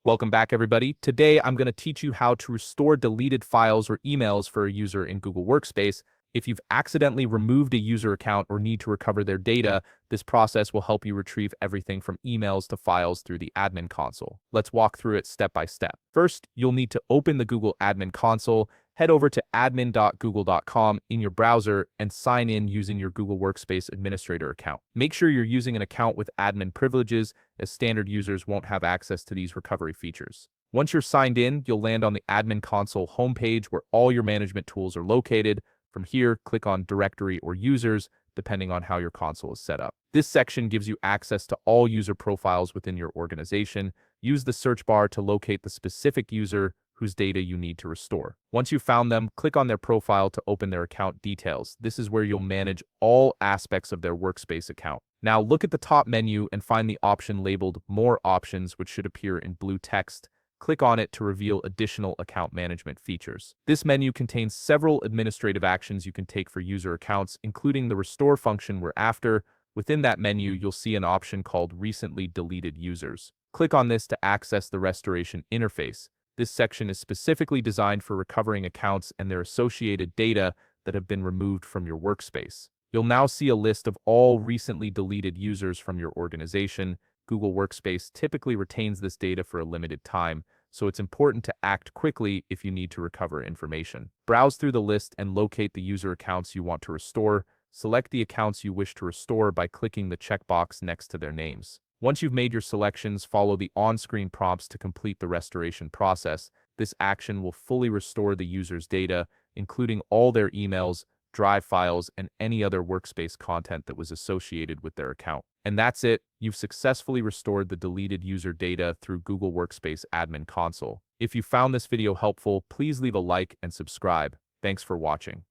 Welcome back, everybody. Today, I'm going to teach you how to restore deleted files or emails for a user in Google Workspace. If you've accidentally removed a user account or need to recover their data, this process will help you retrieve everything from emails to files through the admin console. Let's walk through it step by step. First, you'll need to open the Google admin console, head over to admin.google.com in your browser, and sign in using your Google Workspace administrator account. Make sure you're using an account with admin privileges, as standard users won't have access to these recovery features. Once you're signed in, you'll land on the admin console homepage where all your management tools are located. From here, click on Directory or Users, depending on how your console is set up. This section gives you access to all user profiles within your organization. Use the search bar to locate the specific user whose data you need to restore. Once you've found them, click on their profile to open their account details. This is where you'll manage all aspects of their Workspace account. Now look at the top menu and find the option labeled More Options, which should appear in blue text. Click on it to reveal additional account management features. This menu contains several administrative actions you can take for user accounts, including the restore function we're after. Within that menu, you'll see an option called Recently Deleted Users. Click on this to access the restoration interface. This section is specifically designed for recovering accounts and their associated data that have been removed from your workspace. You'll now see a list of all recently deleted users from your organization. Google Workspace typically retains this data for a limited time, so it's important to act quickly if you need to recover information. Browse through the list and locate the user accounts you want to restore. Select the accounts you wish to restore by clicking the checkbox next to their names. Once you've made your selections, follow the on-screen prompts to complete the restoration process. This action will fully restore the user's data, including all their emails, Drive files, and any other Workspace content that was associated with their account. And that's it. You've successfully restored the deleted user data through Google Workspace Admin Console. If you found this video helpful, please leave a like and subscribe. Thanks for watching.